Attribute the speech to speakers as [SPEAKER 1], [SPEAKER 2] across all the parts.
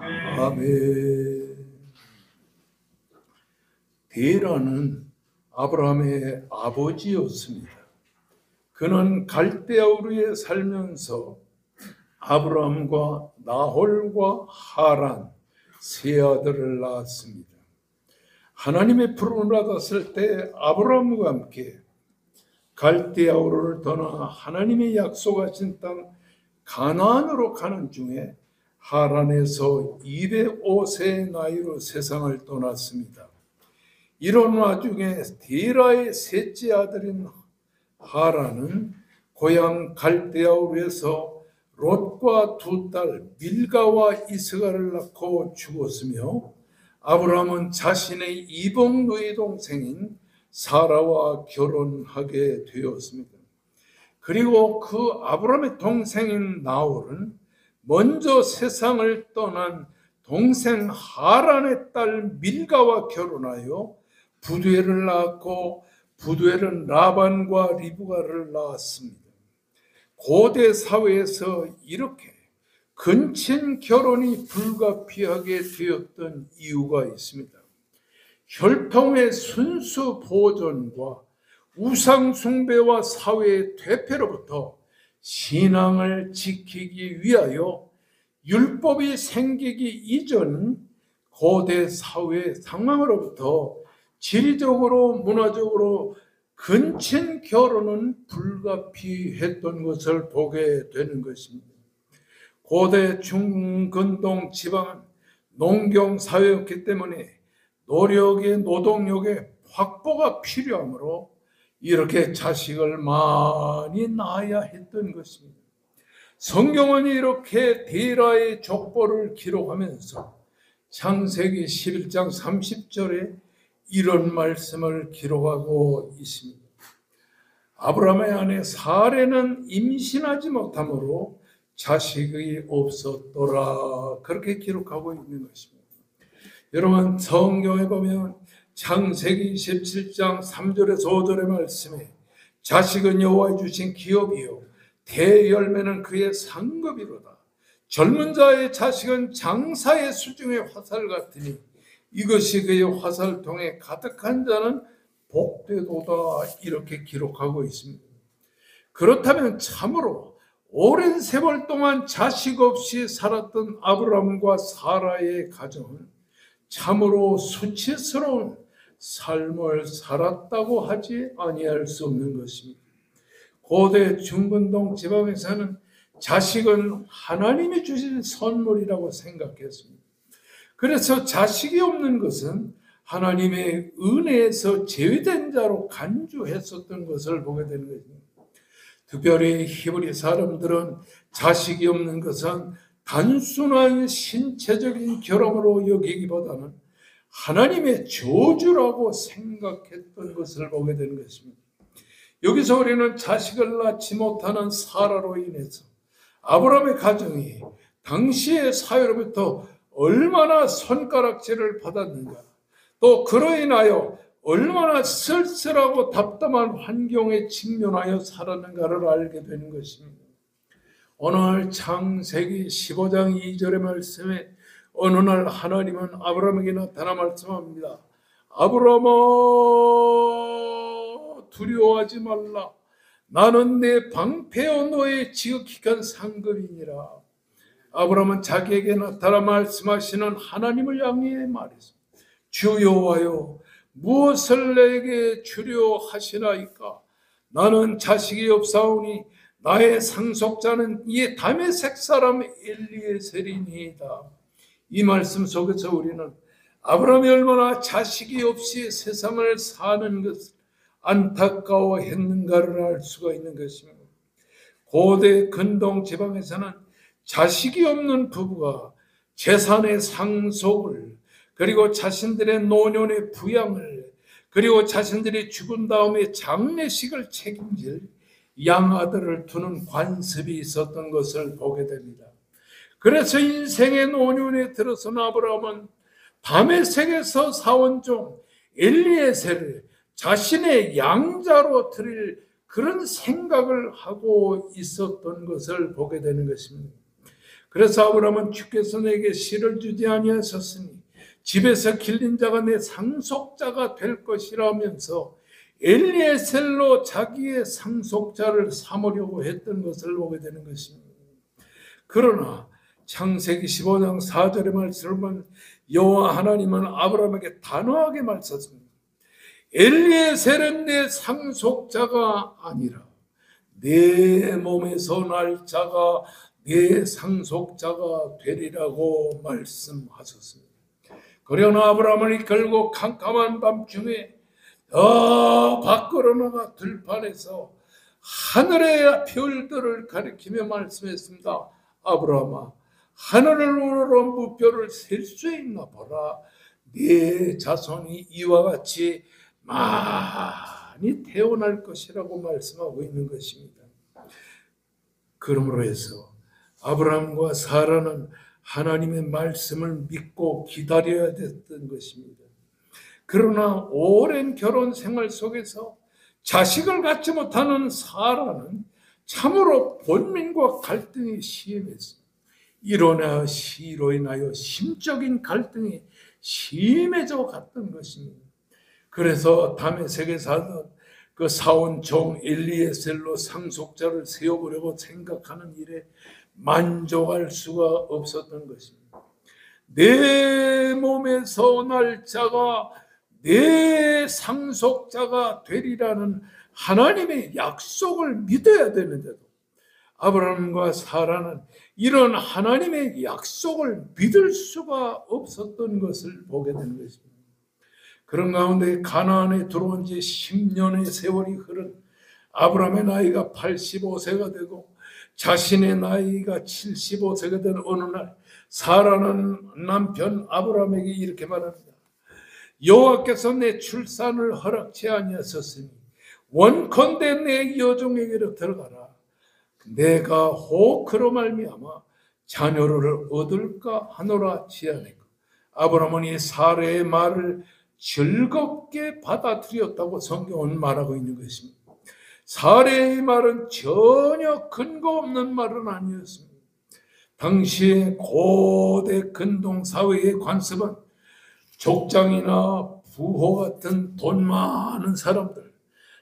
[SPEAKER 1] 아멘. 데라는 아브라함의 아버지였습니다. 그는 갈대아 우르에 살면서 아브라함과 나홀과 하란 세 아들을 낳았습니다. 하나님의 부름을 받았을 때 아브라함과 함께 갈대아 우르를 떠나 하나님의 약속하신 땅 가나안으로 가는 중에 하란에서 205세의 나이로 세상을 떠났습니다. 이런 와중에 데라의 셋째 아들인 하란은 고향 갈대아 우르에서 롯과 두 딸 밀가와 이스가를 낳고 죽었으며 아브라함은 자신의 이복 누이 동생인 사라와 결혼하게 되었습니다. 그리고 그 아브라함의 동생인 나홀은 먼저 세상을 떠난 동생 하란의 딸 밀가와 결혼하여 부두엘을 낳았고 부두엘은 라반과 리브가를 낳았습니다. 고대 사회에서 이렇게 근친 결혼이 불가피하게 되었던 이유가 있습니다. 혈통의 순수 보존과 우상 숭배와 사회의 퇴폐로부터 신앙을 지키기 위하여 율법이 생기기 이전 고대 사회 상황으로부터 지리적으로 문화적으로 근친 결혼은 불가피했던 것을 보게 되는 것입니다. 고대 중근동 지방은 농경 사회였기 때문에 노력의 노동력의 확보가 필요하므로 이렇게 자식을 많이 낳아야 했던 것입니다. 성경은 이렇게 데라의 족보를 기록하면서 창세기 11장 30절에 이런 말씀을 기록하고 있습니다. 아브라함의 아내 사레는 임신하지 못하므로 자식이 없었더라. 그렇게 기록하고 있는 것입니다. 여러분, 성경에 보면 창세기 27장 3절에서 5절의 말씀에 자식은 여호와의 주신 기업이요 대열매는 그의 상급이로다. 젊은 자의 자식은 장사의 수중의 화살 같으니 이것이 그의 화살통에 가득한 자는 복되도다. 이렇게 기록하고 있습니다. 그렇다면 참으로 오랜 세월 동안 자식 없이 살았던 아브라함과 사라의 가정은 참으로 수치스러운 삶을 살았다고 하지 아니할 수 없는 것입니다. 고대 중근동 지방에서는 자식은 하나님이 주신 선물이라고 생각했습니다. 그래서 자식이 없는 것은 하나님의 은혜에서 제외된 자로 간주했었던 것을 보게 되는 것입니다. 특별히 히브리 사람들은 자식이 없는 것은 단순한 신체적인 결함으로 여기기보다는 하나님의 저주라고 생각했던 것을 보게 되는 것입니다. 여기서 우리는 자식을 낳지 못하는 사라로 인해서 아브라함의 가정이 당시의 사회로부터 얼마나 손가락질을 받았는가, 또 그로 인하여 얼마나 쓸쓸하고 답답한 환경에 직면하여 살았는가를 알게 되는 것입니다. 오늘 창세기 15장 2절의 말씀에 어느 날 하나님은 아브라함에게 나타나 말씀합니다. 아브라함아, 두려워하지 말라. 나는 내 방패요 너의 지극히한 상급이니라. 아브라함은 자기에게 나타나 말씀하시는 하나님을 향해 말했습니다. 주 여호와여, 무엇을 내게 주려 하시나이까? 나는 자식이 없사오니 나의 상속자는 이 다메섹 사람 엘리에셀이니이다. 이 말씀 속에서 우리는 아브라함이 얼마나 자식이 없이 세상을 사는 것을 안타까워했는가를 알 수가 있는 것입니다. 고대 근동 지방에서는 자식이 없는 부부가 재산의 상속을, 그리고 자신들의 노년의 부양을, 그리고 자신들이 죽은 다음에 장례식을 책임질 양아들을 두는 관습이 있었던 것을 보게 됩니다. 그래서 인생의 노년에 들어선 아브라함은 다메섹에서 사온 종 엘리에셀을 자신의 양자로 드릴 그런 생각을 하고 있었던 것을 보게 되는 것입니다. 그래서 아브라함은 주께서 내게 씨를 주지 아니하셨으니 집에서 길린 자가 내 상속자가 될 것이라면서 엘리에셀로 자기의 상속자를 삼으려고 했던 것을 보게 되는 것입니다. 그러나 창세기 15장 4절의 말씀을 보면 여호와 하나님은 아브라함에게 단호하게 말씀하십니다. 엘리에셀은 내 상속자가 아니라 내 몸에서 날 자가 내 상속자가 되리라고 말씀하셨습니다. 그러나 아브라함을 이끌고 캄캄한 밤중에 밖으로 나가 들판에서 하늘의 별들을 가리키며 말씀했습니다. 아브라함아, 하늘을 우러러 무별을 셀 수 있나 보라. 네 자손이 이와 같이 많이 태어날 것이라고 말씀하고 있는 것입니다. 그러므로 해서 아브라함과 사라는 하나님의 말씀을 믿고 기다려야 됐던 것입니다. 그러나 오랜 결혼 생활 속에서 자식을 갖지 못하는 사라는 참으로 본민과 갈등이 심했습니다. 이로 인하여 심적인 갈등이 심해져 갔던 것입니다. 그래서 다메섹에 사던 그 사온 종 엘리에셀로 상속자를 세워보려고 생각하는 일에 만족할 수가 없었던 것입니다. 내 몸에서 날 자가 내 상속자가 되리라는 하나님의 약속을 믿어야 되는데도 아브라함과 사라는 이런 하나님의 약속을 믿을 수가 없었던 것을 보게 되는 것입니다. 그런 가운데 가나안에 들어온 지 10년의 세월이 흐른 아브라함의 나이가 85세가 되고 자신의 나이가 75세가 된 어느 날 사라는 남편 아브라함에게 이렇게 말합니다. 여호와께서 내 출산을 허락치 아니하셨으니 원컨대 내 여종에게로 들어가라. 내가 혹 그로 말미암아 자녀를 얻을까 하노라 지아내고 아브라함은 이 사라의 말을 즐겁게 받아들였다고 성경은 말하고 있는 것입니다. 사라의 말은 전혀 근거 없는 말은 아니었습니다. 당시의 고대 근동 사회의 관습은 족장이나 부호 같은 돈 많은 사람들,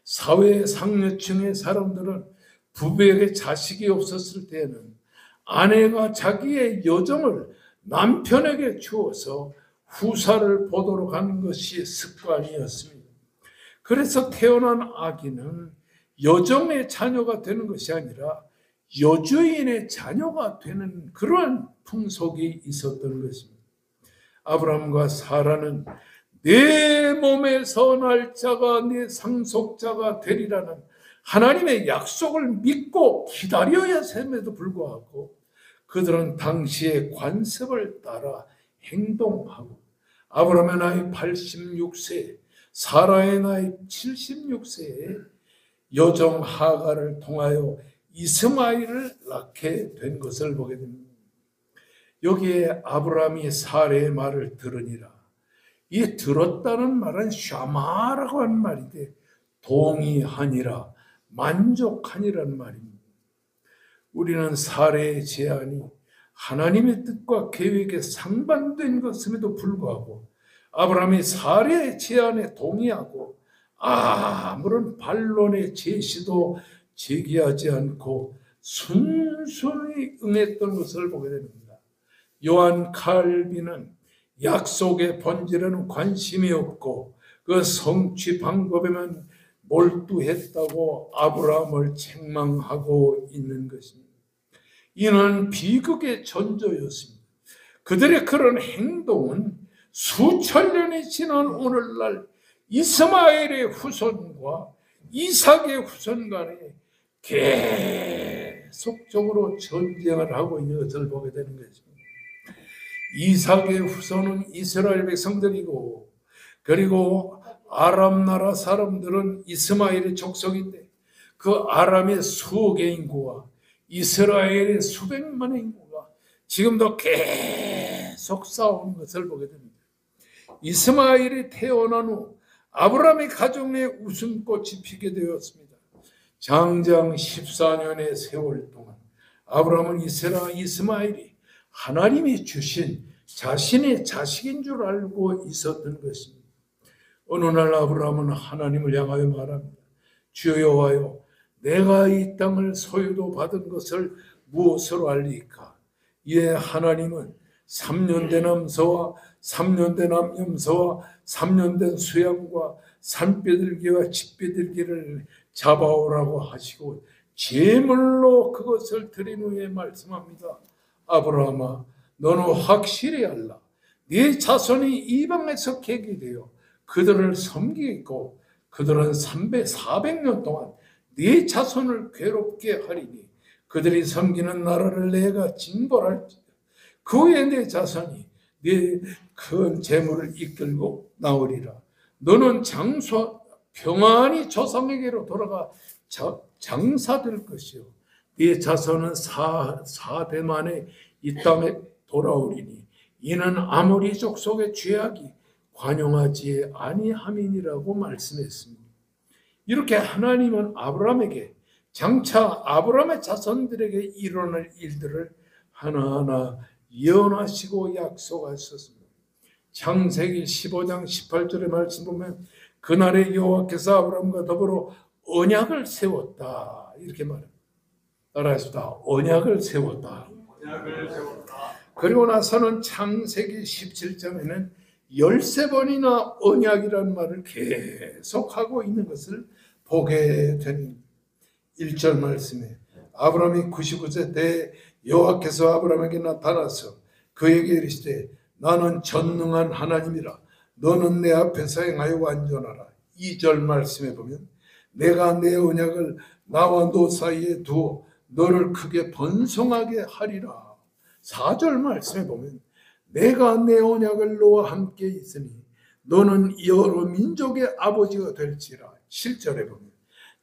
[SPEAKER 1] 사회 상류층의 사람들은 부부에게 자식이 없었을 때에는 아내가 자기의 여정을 남편에게 주어서 후사를 보도록 하는 것이 습관이었습니다. 그래서 태어난 아기는 여정의 자녀가 되는 것이 아니라 여주인의 자녀가 되는 그런 풍속이 있었던 것입니다. 아브라함과 사라는 내 몸에서 날 자가 내 상속자가 되리라는 하나님의 약속을 믿고 기다려야 됨에도 불구하고 그들은 당시의 관습을 따라 행동하고 아브라함의 나이 86세, 사라의 나이 76세에 여종 하가를 통하여 이스마엘을 낳게 된 것을 보게 됩니다. 여기에 아브라함이 사라의 말을 들으니라. 이 들었다는 말은 샤마라고 하는 말인데 동의하니라, 만족하니라는 말입니다. 우리는 사라의 제안이 하나님의 뜻과 계획에 상반된 것임에도 불구하고 아브라함이 사라의 제안에 동의하고 아무런 반론의 제시도 제기하지 않고 순순히 응했던 것을 보게 됩니다. 요한 칼빈은 약속의 본질에는 관심이 없고 그 성취 방법에만 몰두했다고 아브라함을 책망하고 있는 것입니다. 이는 비극의 전조였습니다. 그들의 그런 행동은 수천 년이 지난 오늘날 이스마엘의 후손과 이삭의 후손 간에 계속적으로 전쟁을 하고 있는 것을 보게 되는 것입니다. 이삭의 후손은 이스라엘 백성들이고 그리고 아람 나라 사람들은 이스마엘의 족속인데 그 아람의 수억의 인구와 이스라엘의 수백만의 인구가 지금도 계속 싸우는 것을 보게 됩니다. 이스마엘이 태어난 후 아브라함의 가정에 웃음꽃이 피게 되었습니다. 장장 14년의 세월 동안 아브라함은 이스마엘이 하나님이 주신 자신의 자식인 줄 알고 있었던 것입니다. 어느 날 아브라함은 하나님을 향하여 말합니다. 주여 여호와여, 내가 이 땅을 소유로 받은 것을 무엇으로 알리까? 이에 하나님은 3년 된 암소와 3년 된 암염소와 3년 된 수양과 산비둘기와 집비둘기를 잡아오라고 하시고 제물로 그것을 드린 후에 말씀합니다. 아브라함아, 너는 확실히 알라. 네 자손이 이방에서 객이되어 그들을 섬기고 그들은 400년 동안 네 자손을 괴롭게 하리니 그들이 섬기는 나라를 내가 징벌할지라. 그 후에 내 자손이 네 큰 재물을 이끌고 나오리라. 너는 평안히 조상에게로 돌아가 장사될 것이요 네 자손은 4대 만에 이 땅에 돌아오리니 이는 아모리 족속의 죄악이 관용하지 아니함이니라고 말씀했습니다. 이렇게 하나님은 아브라함에게 장차 아브라함의 자손들에게 일어날 일들을 하나하나 예언하시고 약속하셨습니다. 창세기 15장 18절의 말씀 보면 그날에 여호와께서 아브라함과 더불어 언약을 세웠다 이렇게 말합니다. 따라하십시다. 언약을 세웠다. 그리고 나서는 창세기 17장에는 13번이나 언약이라는 말을 계속하고 있는 것을 보게 되는 1절 말씀에 아브라함이 99세 때 여호와께서 아브라함에게 나타나서 그에게 이르시되 나는 전능한 하나님이라 너는 내 앞에서 행하여 완전하라. 2절 말씀에 보면 내가 내 언약을 나와 너 사이에 두어 너를 크게 번성하게 하리라. 4절 말씀에 보면 내가 내 언약을 너와 함께 있으니 너는 여러 민족의 아버지가 될지라. 7절에 보면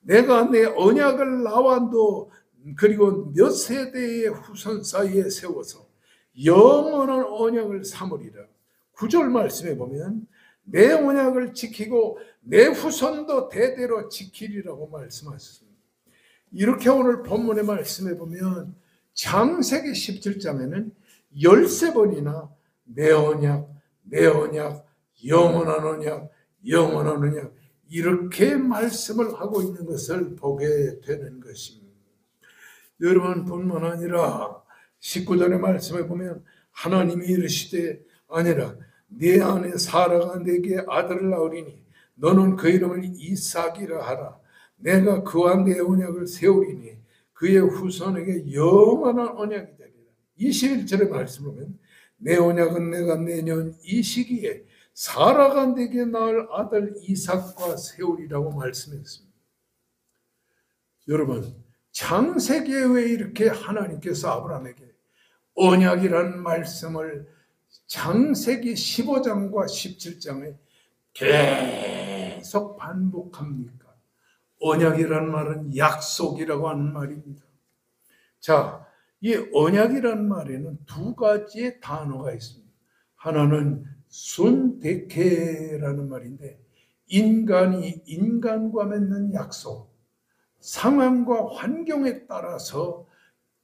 [SPEAKER 1] 내가 내 언약을 나와 너 그리고 몇 세대의 후손 사이에 세워서 영원한 언약을 삼으리라. 9절 말씀에 보면 내 언약을 지키고 내 후손도 대대로 지키리라고 말씀하셨습니다. 이렇게 오늘 본문의 말씀에 보면 창세기 17장에는 13번이나 내 언약, 내 언약, 영원한 언약, 영원한 언약 이렇게 말씀을 하고 있는 것을 보게 되는 것입니다. 여러분 뿐만 아니라 19절의 말씀에 보면 하나님이 이르시되 아니라 네 아내 사라가 내게 아들을 낳으리니 너는 그 이름을 이삭이라 하라. 내가 그와 내 언약을 세우리니 그의 후손에게 영원한 언약이 되리라. 21절의 말씀을 보면 내 언약은 내가 내년 이 시기에 사라가 내게 낳을 아들 이삭과 세우리라고 말씀했습니다. 여러분 창세기에 왜 이렇게 하나님께서 아브라함에게 언약이라는 말씀을 창세기 15장과 17장에 계속 반복합니까? 언약이라는 말은 약속이라고 하는 말입니다. 자, 이 언약이라는 말에는 두 가지의 단어가 있습니다. 하나는 순데케라는 말인데 인간이 인간과 맺는 약속, 상황과 환경에 따라서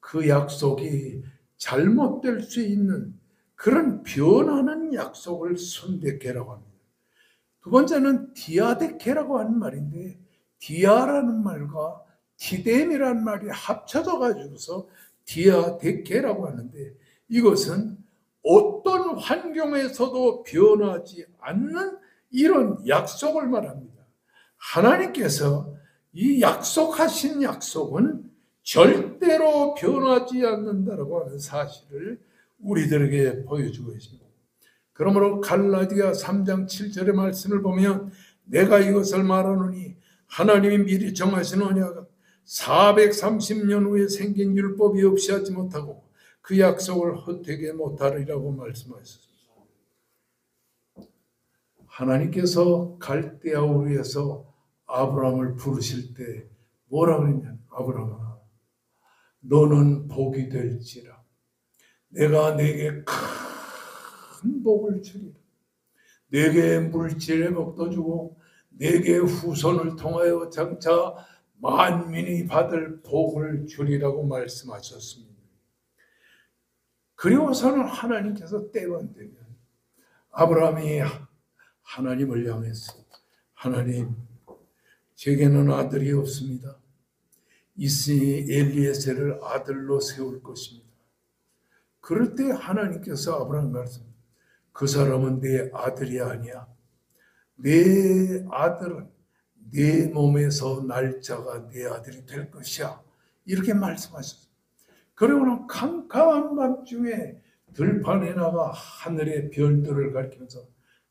[SPEAKER 1] 그 약속이 잘못될 수 있는 그런 변하는 약속을 순데케라고 합니다. 두 번째는 디아데케라고 하는 말인데 디아라는 말과 디뎀이라는 말이 합쳐져 가지고서 디아데케라고 하는데 이것은 어떤 환경에서도 변하지 않는 이런 약속을 말합니다. 하나님께서 이 약속하신 약속은 절대로 변하지 않는다라고 하는 사실을 우리들에게 보여주고 있습니다. 그러므로 갈라디아 3장 7절의 말씀을 보면 내가 이것을 말하노니 하나님이 미리 정하신 언약은 430년 후에 생긴 율법이 없이 하지 못하고 그 약속을 헛되게 못하리라고 말씀하셨습니다. 하나님께서 갈대아 우르에서 아브라함을 부르실 때 뭐라고 했냐면 아브라함아 너는 복이 될지라 내가 내게 큰 복을 주리라. 내게 물질의 복도 주고 내게 후손을 통하여 장차 만민이 받을 복을 주리라고 말씀하셨습니다. 그리고서는 하나님께서 때가 되면 아브라함이 하나님을 향해서 하나님, 제게는 아들이 없습니다. 있으니 엘리에셀을 아들로 세울 것입니다. 그럴 때 하나님께서 아브라함 말씀, 그 사람은 내 아들이 아니야. 내 아들은 내 몸에서 날 자가 내 아들이 될 것이야. 이렇게 말씀하셨어요. 그리고는 캄캄한 밤중에 들판에 나가 하늘의 별들을 가리키면서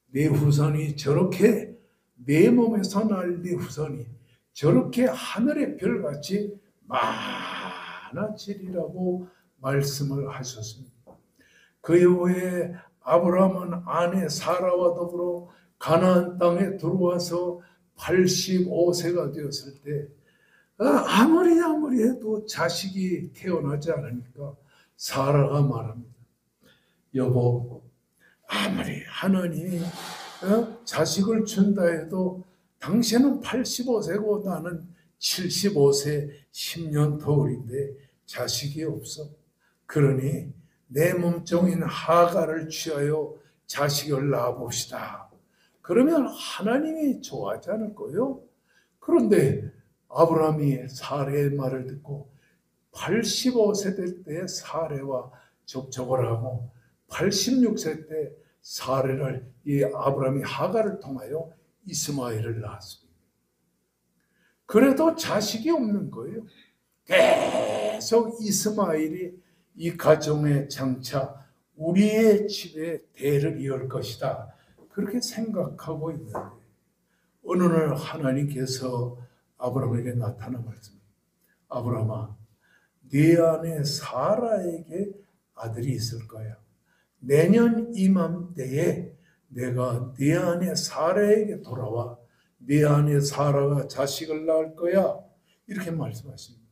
[SPEAKER 1] 내 후손이 저렇게 내 몸에서 날 내 후손이 저렇게 하늘의 별같이 많아지리라고 말씀을 하셨습니다. 그 이후에 아브라함은 아내 사라와 더불어 가나안 땅에 들어와서 85세가 되었을 때 아무리 해도 자식이 태어나지 않으니까 사라가 말합니다. 여보, 아무리 하나님이 자식을 준다 해도 당신은 85세고 나는 75세 10년 터울인데 자식이 없어. 그러니 내 몸종인 하가를 취하여 자식을 낳아봅시다. 그러면 하나님이 좋아하지 않을 거예요. 그런데 아브라함이 사레의 말을 듣고 85세 될 때 사레와 접촉을 하고 86세 때 사레를 이 아브라함이 하가를 통하여 이스마엘을 낳았습니다. 그래도 자식이 없는 거예요. 계속 이스마엘이 이 가정의 장차 우리의 집에 대를 이을 것이다. 그렇게 생각하고 있는데 어느 날 하나님께서 아브라함에게 나타나 말씀합니다. 아브라함아, 네 아내 사라에게 아들이 있을 거야. 내년 이맘때에 내가 네 아내 사라에게 돌아와 네 아내 사라가 자식을 낳을 거야. 이렇게 말씀하십니다.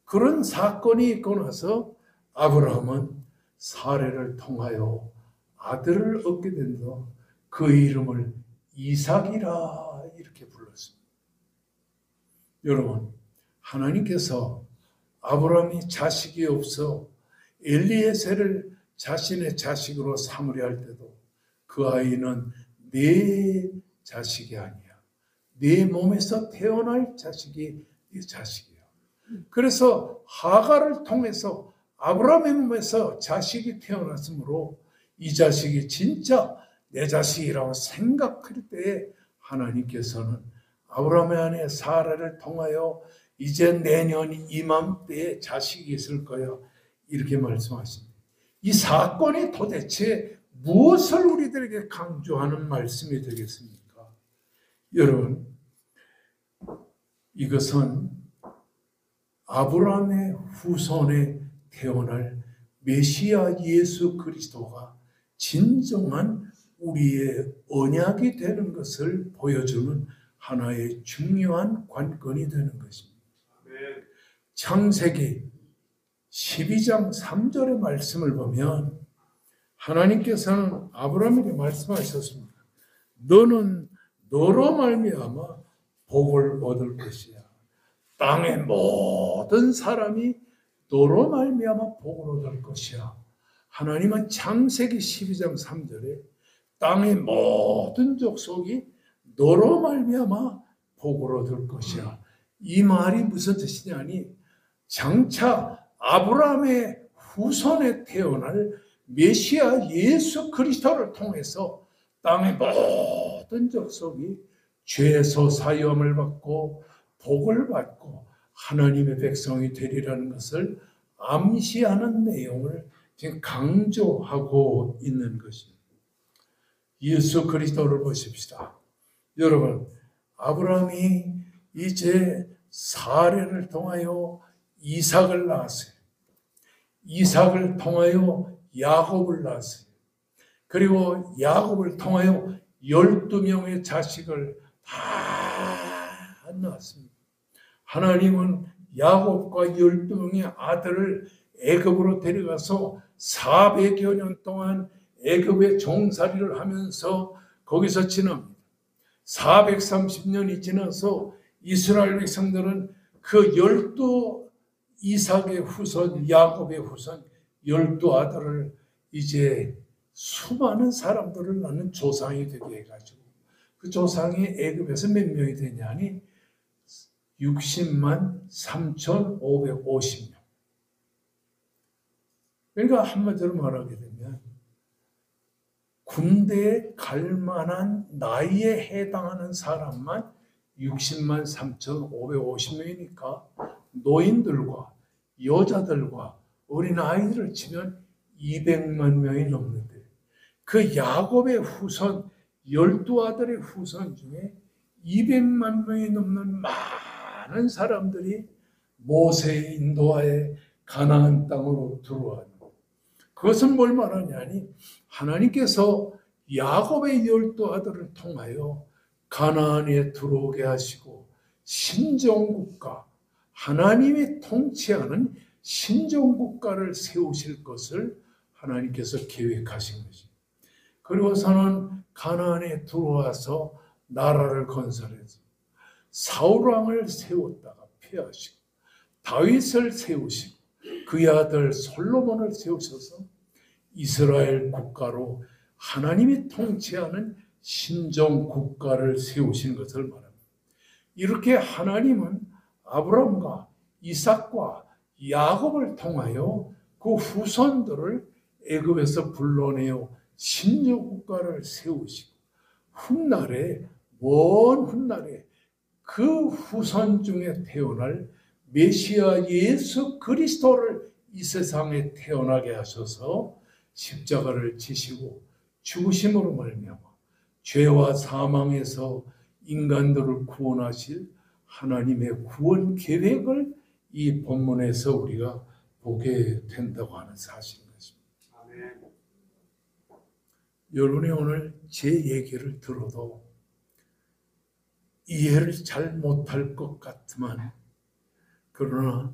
[SPEAKER 1] 그런 사건이 있고 나서 아브라함은 사라를 통하여 아들을 얻게 된다. 그 이름을 이삭이라 이렇게 불렀습니다. 여러분, 하나님께서 아브라함이 자식이 없어 엘리에셀을 자신의 자식으로 삼으려 할 때도 그 아이는 내 자식이 아니야. 네 몸에서 태어날 자식이 네 자식이야. 그래서 하가를 통해서 아브라함의 몸에서 자식이 태어났으므로 이 자식이 진짜 내 자식이라고 생각할 때에 하나님께서는 아브라함의 아내 사라를 통하여 이제 내년 이맘때에 자식이 있을 거야. 이렇게 말씀하십니다. 이 사건이 도대체 무엇을 우리들에게 강조하는 말씀이 되겠습니까? 여러분, 이것은 아브라함의 후손에 태어날 메시아 예수 그리스도가 진정한 우리의 언약이 되는 것을 보여주는 하나의 중요한 관건이 되는 것입니다. 창세기 12장 3절의 말씀을 보면 하나님께서는 아브라함에게 말씀하셨습니다. 너는 너로 말미암아 복을 얻을 것이야. 땅의 모든 사람이 너로 말미암아 복을 얻을 것이야. 하나님은 창세기 12장 3절에 땅의 모든 족속이 너로 말미암아 복을 얻을 것이야. 이 말이 무슨 뜻이냐니 장차 아브라함의 후손에 태어날 메시아 예수 그리스도를 통해서 땅의 모든 족속이 죄에서 사유함을 받고 복을 받고 하나님의 백성이 되리라는 것을 암시하는 내용을 지금 강조하고 있는 것입니다. 예수 그리스도를 보십시다. 여러분, 아브라함이 이제 사레를 통하여 이삭을 낳았어요. 이삭을 통하여 야곱을 낳았어요. 그리고 야곱을 통하여 12명의 자식을 다 낳았습니다. 하나님은 야곱과 12명의 아들을 애굽으로 데려가서 400여 년 동안 애굽의 종살이를 하면서 거기서 지납니다. 430년이 지나서 이스라엘 백성들은 그 12 이삭의 후손, 야곱의 후손 12 아들을 이제 수많은 사람들을 낳는 조상이 되게 해가지고 그 조상이 애굽에서 몇 명이 되냐니 60만 3,550명. 그러니까 한마디로 말하게 되면 군대에 갈 만한 나이에 해당하는 사람만 60만 3,550명이니까 노인들과 여자들과 어린아이들을 치면 200만 명이 넘는데 그 야곱의 후손 12 아들의 후손 중에 200만 명이 넘는 많은 사람들이 모세의 인도하에 가나안 땅으로 들어왔는 그것은 뭘 말하냐니 하나님께서 야곱의 12 아들을 통하여 가나안에 들어오게 하시고 신정국가 하나님이 통치하는 신정국가를 세우실 것을 하나님께서 계획하신 것입니다. 그리고서는 가나안에 들어와서 나라를 건설해서 사울왕을 세웠다가 폐하시고 다윗을 세우시고 그의 아들 솔로몬을 세우셔서 이스라엘 국가로 하나님이 통치하는 신정 국가를 세우신 것을 말합니다. 이렇게 하나님은 아브라함과 이삭과 야곱을 통하여 그 후손들을 애굽에서 불러내어 신정 국가를 세우시고 훗날에 먼 훗날에 그 후손 중에 태어날 메시아 예수 그리스도를 이 세상에 태어나게 하셔서 십자가를 지시고 죽으심으로 말미암아 죄와 사망에서 인간들을 구원하실 하나님의 구원 계획을 이 본문에서 우리가 보게 된다고 하는 사실인 것입니다. 아멘. 여러분이 오늘 제 얘기를 들어도 이해를 잘 못할 것 같지만 그러나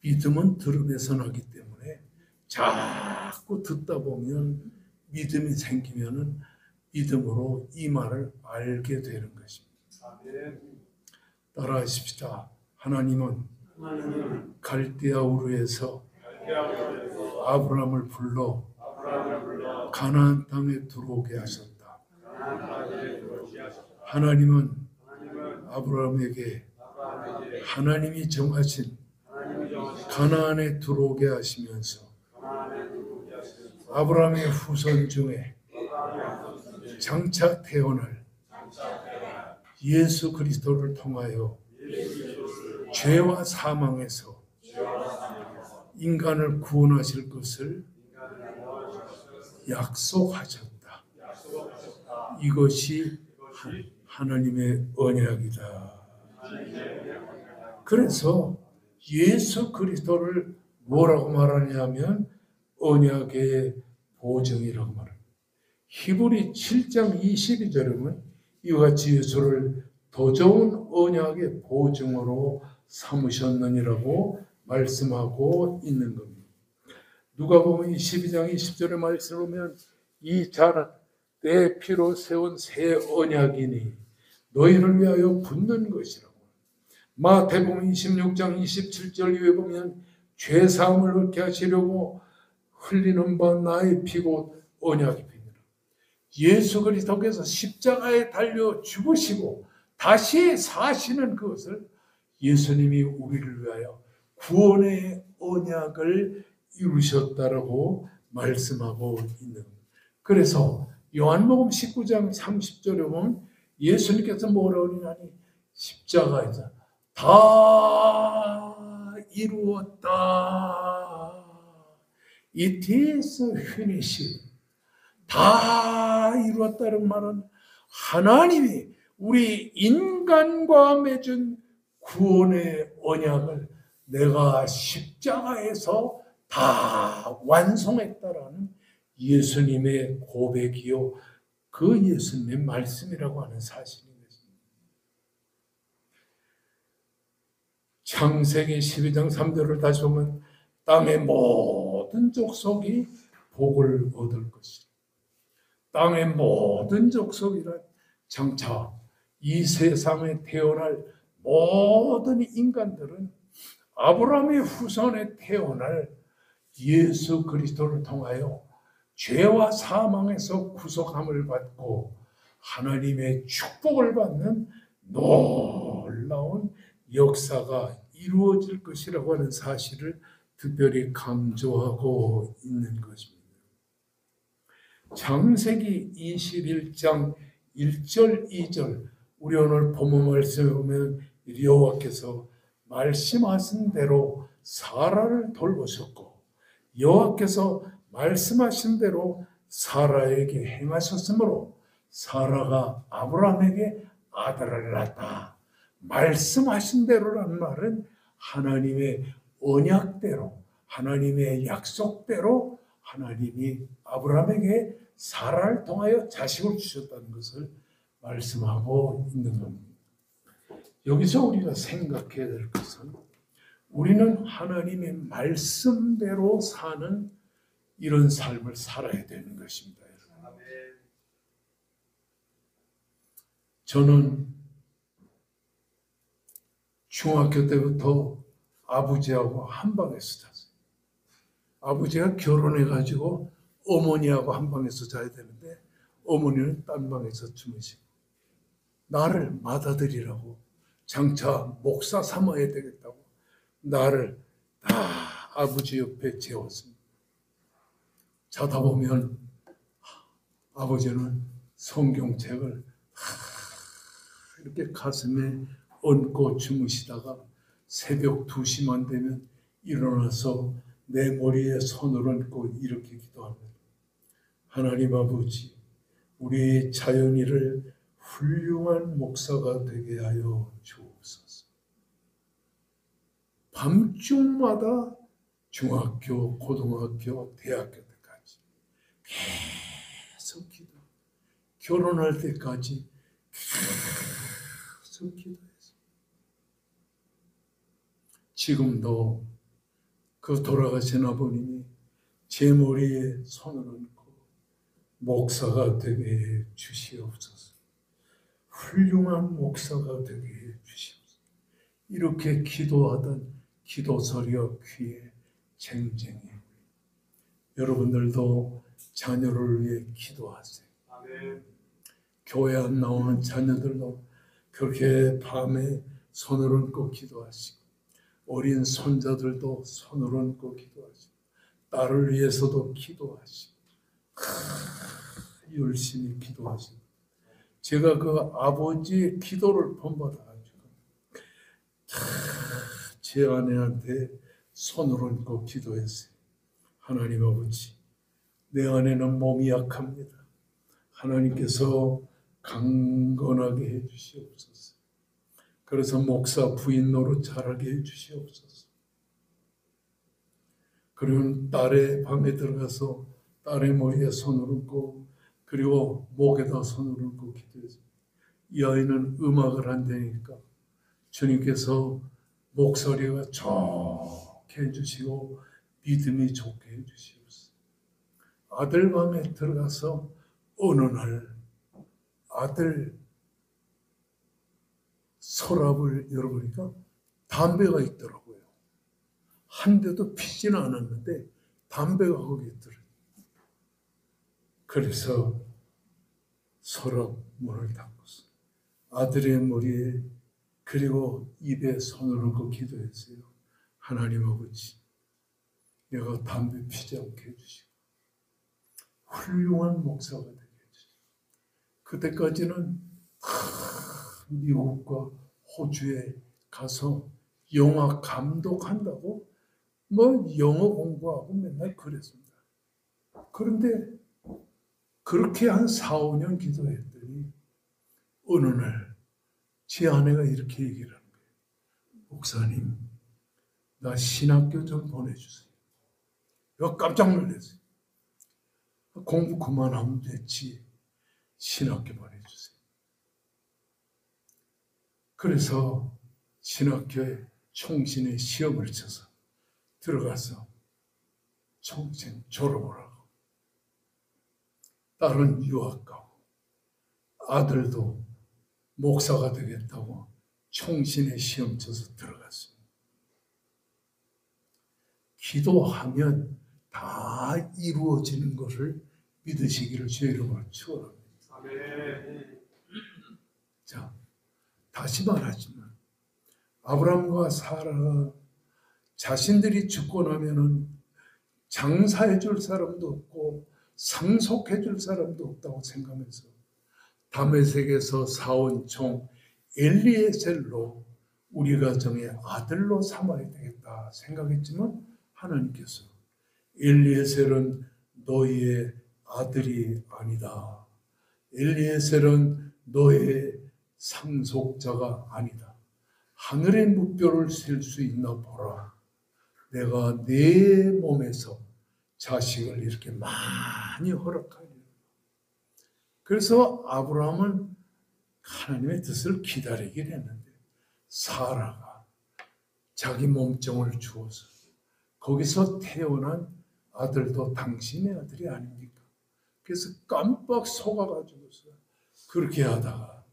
[SPEAKER 1] 믿음은 들음에서 나기 때문에 자꾸 듣다 보면 믿음이 생기면은 믿음으로 이 말을 알게 되는 것입니다. 따라하십시다. 하나님은 갈대아 우르에서 아브라함을 불러 가나안 땅에 들어오게 하셨다. 하나님은 아브라함에게 하나님이 정하신 가나안에 들어오게 하시면서 아브라함의 후손 중에 장차 태어날 예수 그리스도를 통하여 죄와 사망에서 인간을 구원하실 것을 약속하셨다. 이것이 하나님의 언약이다. 그래서 예수 그리스도를 뭐라고 말하냐면 언약의 보증이라고 말합니다. 히브리 7장 22절에 보면 이와 같이 예수를 더 좋은 언약의 보증으로 삼으셨느니라고 말씀하고 있는 겁니다. 누가복음 22장 20절의 말씀을 보면 이 자는 내 피로 세운 새 언약이니 너희를 위하여 붙는 것이라고. 마태복음 26장 27절 이후에 보면 죄사함을 얻게 하시려고 흘리는 바 나의 피고 언약이 핍니다. 예수 그리스도께서 십자가에 달려 죽으시고 다시 사시는 그것을 예수님이 우리를 위하여 구원의 언약을 이루셨다라고 말씀하고 있는 겁니다. 그래서 요한복음 19장 30절에 보면 예수님께서 뭐라고 그러냐니 십자가에서 다 이루었다. It is finished. 다 이루었다는 말은 하나님이 우리 인간과 맺은 구원의 언약을 내가 십자가에서 다 완성했다라는 예수님의 고백이요. 그 예수님의 말씀이라고 하는 사실입니다. 창세기 12장 3절을 다시 보면 땅의 모든 족속이 복을 얻을 것이다. 땅의 모든 족속이란 장차 이 세상에 태어날 모든 인간들은 아브라함의 후손에 태어날 예수 그리스도를 통하여 죄와 사망에서 구속함을 받고 하나님의 축복을 받는 놀라운 역사가 이루어질 것이라고 하는 사실을 특별히 강조하고 있는 것입니다. 창세기 21장 1절 2절 우리 오늘 본문 말씀에 보면 여호와께서 말씀하신 대로 사라를 돌보셨고 여호와께서 말씀하신 대로 사라에게 행하셨으므로 사라가 아브라함에게 아들을 낳았다. 말씀하신 대로라는 말은 하나님의 언약대로 하나님의 약속대로 하나님이 아브라함에게 사라를 통하여 자식을 주셨다는 것을 말씀하고 있는 겁니다. 여기서 우리가 생각해야 될 것은 우리는 하나님의 말씀대로 사는 이런 삶을 살아야 되는 것입니다. 저는 중학교 때부터 아버지하고 한 방에서 잤어요. 아버지가 결혼해가지고 어머니하고 한 방에서 자야 되는데 어머니는 딴 방에서 주무시고 나를 맏아들이라고 장차 목사 삼아야 되겠다고 나를 다 아버지 옆에 재웠습니다. 자다 보면 아버지는 성경책을 이렇게 가슴에 얹고 주무시다가 새벽 2시만 되면 일어나서 내 머리에 손을 얹고 이렇게 기도합니다. 하나님 아버지, 우리 자연이를 훌륭한 목사가 되게 하여 주옵소서. 밤중마다 중학교, 고등학교, 대학교 때까지 계속 기도, 결혼할 때까지 계속 기도했어요. 지금도 그 돌아가신 아버님이 제 머리에 손을 얹고 목사가 되게 해 주시옵소서. 훌륭한 목사가 되게 해 주시옵소서. 이렇게 기도하던 기도 소리가 귀에 쟁쟁해. 여러분들도 자녀를 위해 기도하세요. 아멘. 교회 안 나오는 자녀들도 그렇게 밤에 손을 얹고 기도하시고 어린 손자들도 손을 얹고 기도하시고 딸을 위해서도 기도하시고 열심히 기도하시고 제가 그 아버지의 기도를 본받아가지고 제 아내한테 손을 얹고 기도했어요. 하나님 아버지, 내 아내는 몸이 약합니다. 하나님께서 강건하게 해주시옵소서. 그래서 목사 부인 노릇 잘하게 해주시옵소서. 그러면 딸의 방에 들어가서 딸의 머리에 손을 얹고 그리고 목에다 손을 얹고 기도했어요. 이 아이는 음악을 한다니까 주님께서 목소리가 좋게 해주시고 믿음이 좋게 해주시옵소서. 아들 방에 들어가서 어느 날 아들 서랍을 열어보니까 담배가 있더라고요. 한 대도 피지는 않았는데 담배가 거기 있더라고요. 그래서 서랍 문을 닫고서 아들의 머리에 그리고 입에 손을 얹고 기도했어요. 하나님 아버지, 내가 담배 피지 않게 해주시고 훌륭한 목사가 되게 해주시고 그때까지는 미국과 호주에 가서 영화 감독한다고 영어 공부하고 맨날 그랬습니다. 그런데 그렇게 한 4, 5년 기도했더니 어느 날 제 아내가 이렇게 얘기를 하는 거예요. 목사님, 나 신학교 좀 보내주세요. 내가 깜짝 놀랐어요. 공부 그만하면 됐지. 신학교 보내주세요. 그래서 신학교에 총신의 시험을 쳐서 들어가서 총신 졸업을 하고 딸은 유학 가고 아들도 목사가 되겠다고 총신의 시험 쳐서 들어갔습니다. 기도하면 다 이루어지는 것을 믿으시기를 주의 이름으로 축원합니다. 자, 다시 말하지만 아브라함과 사라가 자신들이 죽고 나면은 장사해 줄 사람도 없고 상속해 줄 사람도 없다고 생각하면서 다메섹에서 사온 종 엘리에셀로 우리 가정의 아들로 삼아야 되겠다 생각했지만 하나님께서 엘리에셀은 너희의 아들이 아니다. 엘리에셀은 너의 상속자가 아니다. 하늘의 무뼈를 셀 수 있나 보라. 내가 내 몸에서 자식을 이렇게 많이 허락하리라. 그래서 아브라함은 하나님의 뜻을 기다리긴 했는데 사라가 자기 몸종을 주어서 거기서 태어난 아들도 당신의 아들이 아닙니까? 그래서 깜빡 속아가지고서 그렇게 하다가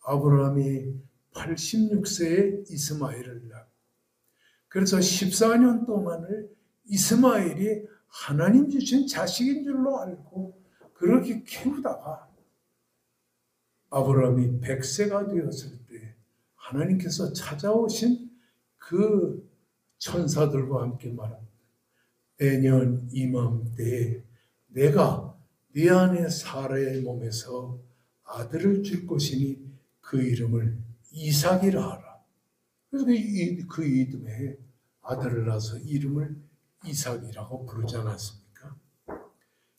[SPEAKER 1] 아브라함이 86세에 이스마엘을 낳고 그래서 14년 동안을 이스마엘이 하나님 주신 자식인 줄로 알고 그렇게 키우다가 아브라함이 100세가 되었을 때 하나님께서 찾아오신 그 천사들과 함께 말합니다. 내년 이맘때에 내가 네 아내 사라의 몸에서 아들을 줄 것이니 그 이름을 이삭이라 하라. 그래서 그 이듬해에 아들을 낳아서 이름을 이삭이라고 부르지 않았습니까?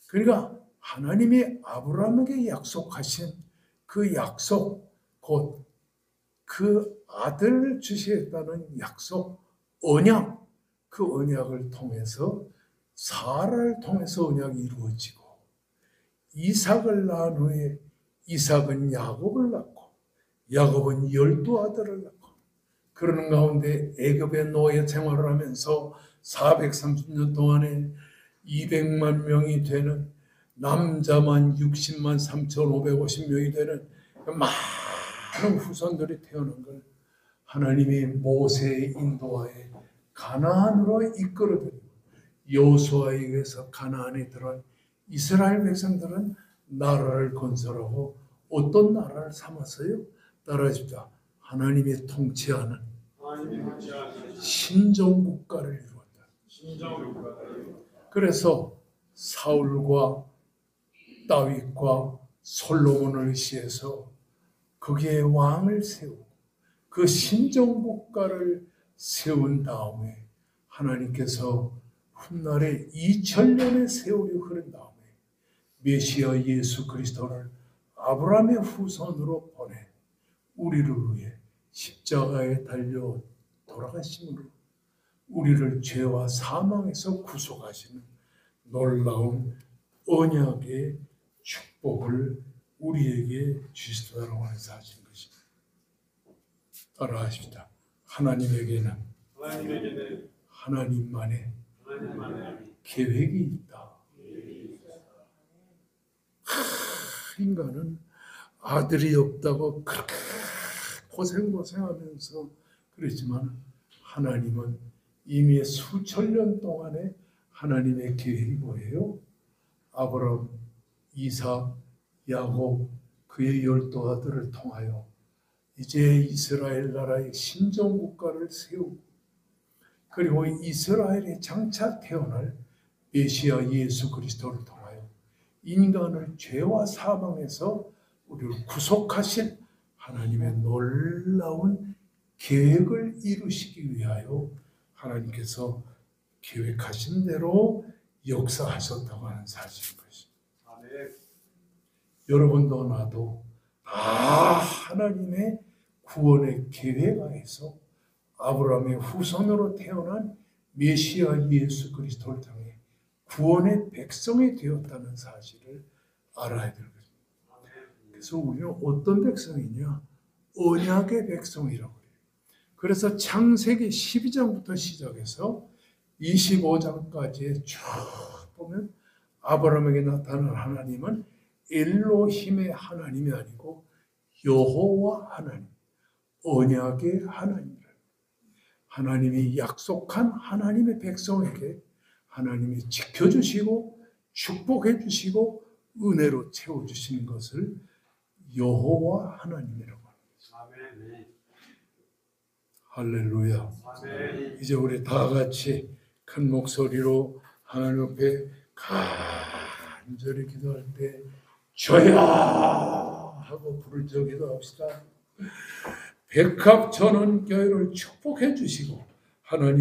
[SPEAKER 1] 그러니까 하나님이 아브라함에게 약속하신 그 약속, 곧 그 아들을 주시겠다는 약속, 언약, 그 언약을 통해서 사라를 통해서 언약이 이루어지고 이삭을 낳은 후에 이삭은 야곱을 낳고 야곱은 12아들을 낳고 그러는 가운데 애굽의 노예 생활을 하면서 430년 동안에 200만 명이 되는 남자만 60만 3,550명이 되는 많은 후손들이 태어난 걸 하나님이 모세의 인도하에 가나안으로 이끌어들이고 여호수아에 의해서 가나안에 들어간 이스라엘 백성들은 나라를 건설하고 어떤 나라를 삼았어요? 따라하십시오. 하나님이 통치하는 신정국가를 이루었다. 그래서 사울과 다윗과 솔로몬을 시해서 거기에 왕을 세우고 그 신정국가를 세운 다음에 하나님께서 훗날에 2000년의 세월이 흐른 다음에 메시아 예수 그리스도를 아브라함의 후손으로 보내 우리를 위해 십자가에 달려 돌아가심으로 우리를 죄와 사망에서 구속하시는 놀라운 언약의 축복을 우리에게 주시도록 하는 사실인 것입니다. 따라하십시다. 하나님에게는 하나님만의 계획이 있다. 인간은 아들이 없다고 그렇게 고생하면서 그랬지만 하나님은 이미 수천 년 동안에 하나님의 계획이 뭐예요? 아브라함, 이삭, 야곱 그의 12아들을 통하여 이제 이스라엘 나라의 신정국가를 세우고 그리고 이스라엘에 장차 태어날 메시아 예수 그리스도를 통하여 인간을 죄와 사망에서 우리를 구속하실 하나님의 놀라운 계획을 이루시기 위하여 하나님께서 계획하신 대로 역사하셨다고 하는 사실인 것입니다. 여러분도 나도 하나님의 구원의 계획 하에서 아브라함의 후손으로 태어난 메시아 예수 그리스도를 통해 구원의 백성이 되었다는 사실을 알아야 될 것입니다. 그래서 우리는 어떤 백성이냐? 언약의 백성이라고 해요. 그래서 창세기 12장부터 시작해서 25장까지 쭉 보면 아브라함에게 나타난 하나님은 엘로힘의 하나님이 아니고 여호와 하나님, 언약의 하나님이라. 하나님이 약속한 하나님의 백성에게 하나님이 지켜주시고 축복해 주시고 은혜로 채워주시는 것을 여호와 하나님이라고 합니다. 할렐루야. 이제 우리 다 같이 큰 목소리로 하나님 앞에 간절히 기도할 때 주야 하고 부를 적 기도합시다. 백합천원교회를 축복해 주시고 하나님